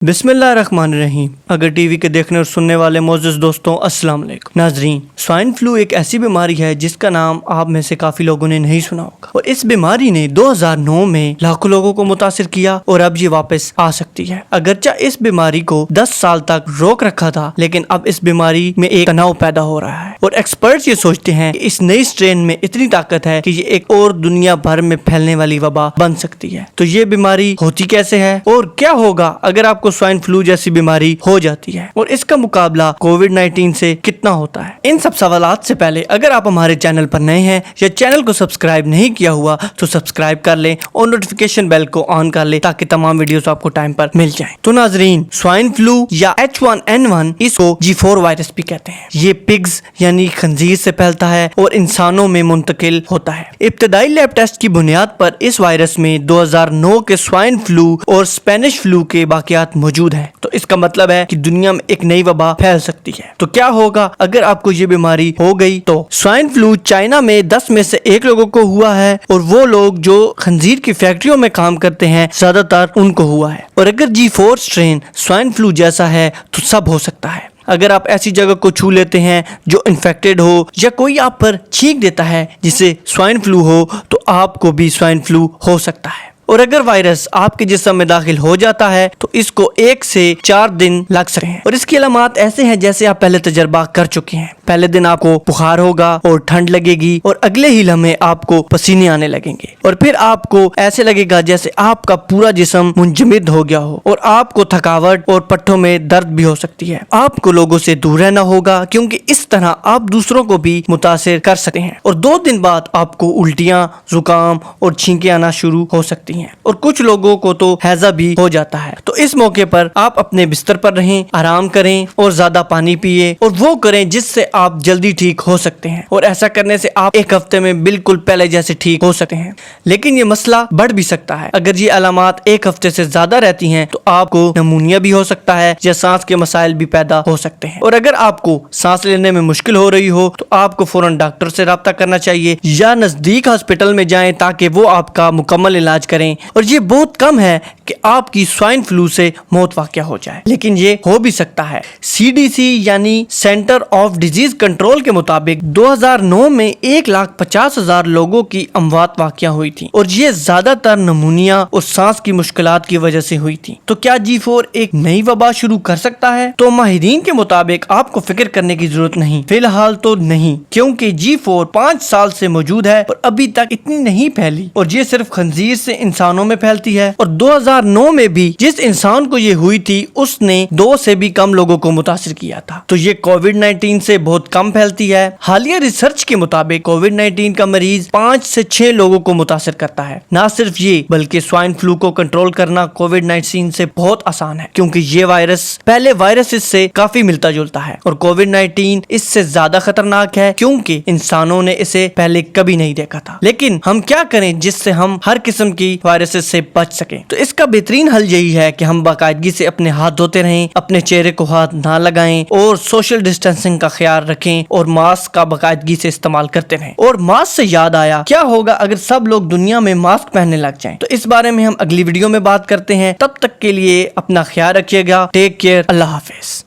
बिस्मिल्लाहिर्रहमानिर्रहीम। अगर टीवी के देखने और सुनने वाले मोअज़्ज़ज़ दोस्तों अस्सलाम वालेकुम। नाज़रीन, स्वाइन फ्लू एक ऐसी बीमारी है जिसका नाम आप में से काफ़ी लोगों ने नहीं सुना होगा और इस बीमारी ने 2009 में लाखों लोगों को मुतासिर किया और अब ये वापस आ सकती है। अगरचे इस बीमारी को 10 साल तक रोक रखा था, लेकिन अब इस बीमारी में एक तनाव पैदा हो रहा है और एक्सपर्ट्स ये सोचते हैं कि इस नई स्ट्रेन में इतनी ताकत है कि ये एक और दुनिया भर में फैलने वाली वबा बन सकती है। तो ये बीमारी होती कैसे है और क्या होगा अगर आपको स्वाइन फ्लू जैसी बीमारी हो जाती है और इसका मुकाबला कोविड-19 से कितना होता है। इन सब सवालात से पहले अगर आप हमारे चैनल पर नए हैं या चैनल को सब्सक्राइब नहीं किया हुआ तो सब्सक्राइब कर लें और नोटिफिकेशन बेल को ऑन कर लें ताकि तमाम वीडियोस आपको टाइम पर मिल जाएं। तो नाजरीन, स्वाइन फ्लू या H1N1 इसको G4 वायरस भी कहते हैं। ये पिग्स यानी खंजीर से फैलता है और इंसानों में मुंतकिल होता है। इब्तदाई लैब टेस्ट की बुनियाद पर इस वायरस में 2009 के स्वाइन फ्लू और स्पेनिश फ्लू के वाकयात मौजूद है। तो इसका मतलब है कि दुनिया में एक नई वबा फैल सकती है। तो क्या होगा अगर आपको ये बीमारी हो गई? तो स्वाइन फ्लू चाइना में 10 में से 1 लोगों को हुआ है और वो लोग जो खंजीर की फैक्ट्रियों में काम करते हैं ज्यादातर उनको हुआ है। और अगर G4 स्ट्रेन स्वाइन फ्लू जैसा है तो सब हो सकता है। अगर आप ऐसी जगह को छू लेते हैं जो इन्फेक्टेड हो या कोई आप पर छींक देता है जिसे स्वाइन फ्लू हो तो आपको भी स्वाइन फ्लू हो सकता है। और अगर वायरस आपके जिस्म में दाखिल हो जाता है तो इसको 1 से 4 दिन लग सकते हैं। और इसकी अलामात ऐसे हैं जैसे आप पहले तजर्बा कर चुके हैं। पहले दिन आपको बुखार होगा और ठंड लगेगी और अगले ही लम्हे आपको पसीने आने लगेंगे और फिर आपको ऐसे लगेगा जैसे आपका पूरा जिस्म मुंजमद हो गया हो और आपको थकावट और पट्टों में दर्द भी हो सकती है। आपको लोगों से दूर रहना होगा क्योंकि इस तरह आप दूसरों को भी मुतासिर कर सकते हैं। और 2 दिन बाद आपको उल्टियां, जुकाम और छींकें आना शुरू हो सकती हैं और कुछ लोगों को तो हैजा भी हो जाता है। तो इस मौके पर आप अपने बिस्तर पर रहें, आराम करें और ज्यादा पानी पिए और वो करें जिससे आप जल्दी ठीक हो सकते हैं। और ऐसा करने से आप 1 हफ्ते में बिल्कुल पहले जैसे ठीक हो सकते हैं। लेकिन ये मसला बढ़ भी सकता है। अगर ये अलामात 1 हफ्ते से ज्यादा रहती हैं तो आपको निमोनिया भी हो सकता है या सांस के मसाइल भी पैदा हो सकते हैं। और अगर आपको सांस लेने में मुश्किल हो रही हो तो आपको फौरन डॉक्टर से राब्ता करना चाहिए या नजदीक हॉस्पिटल में जाएं ताकि वो आपका मुकम्मल इलाज करें। और ये बहुत कम है कि आपकी स्वाइन फ्लू से मौत वाक़या हो जाए, लेकिन ये हो भी सकता है। CDC यानी सेंटर ऑफ डिजीज कंट्रोल के मुताबिक 2009 में 1,50,000 लोगों की अमवात वाक़या हुई थी और ये ज्यादातर नमूनिया और सांस की मुश्किलात की वजह से हुई थी। तो क्या G4 एक नई वबा शुरू कर सकता है? तो माहिरीन के मुताबिक आपको फिक्र करने की जरूरत नहीं, फिलहाल तो नहीं, क्योंकि G4 5 साल से मौजूद है और अभी तक इतनी नहीं फैली और ये सिर्फ खंजीर से इंसानों में फैलती है। और 2009 में भी जिस इंसान को ये हुई थी उसने 2 से भी कम लोगों को मुतासिर किया था। तो ये कोविड-19 से बहुत कम फैलती है। हालिया रिसर्च के मुताबिक कोविड-19 का मरीज 5 से 6 लोगों को मुतासिर करता है। ना सिर्फ ये बल्कि स्वाइन फ्लू को कंट्रोल करना कोविड-19 से बहुत आसान है क्योंकि ये वायरस पहले वायरसेस से काफी मिलता जुलता है और कोविड-19 इससे ज्यादा खतरनाक है क्योंकि इंसानों ने इसे पहले कभी नहीं देखा था। लेकिन हम क्या करें जिससे हम हर किस्म की वायरसेस से बच सकें? तो इसका बेहतरीन हल यही है कि हम बाकायदगी से अपने हाथ धोते रहें, अपने चेहरे को हाथ ना लगाएं और सोशल डिस्टेंसिंग का ख्याल रखें और मास्क का बाकायदगी से इस्तेमाल करते रहें। और मास्क से याद आया, क्या होगा अगर सब लोग दुनिया में मास्क पहनने लग जाएं? तो इस बारे में हम अगली वीडियो में बात करते हैं। तब तक के लिए अपना ख्याल रखिएगा। Take care. अल्लाह हाफिज।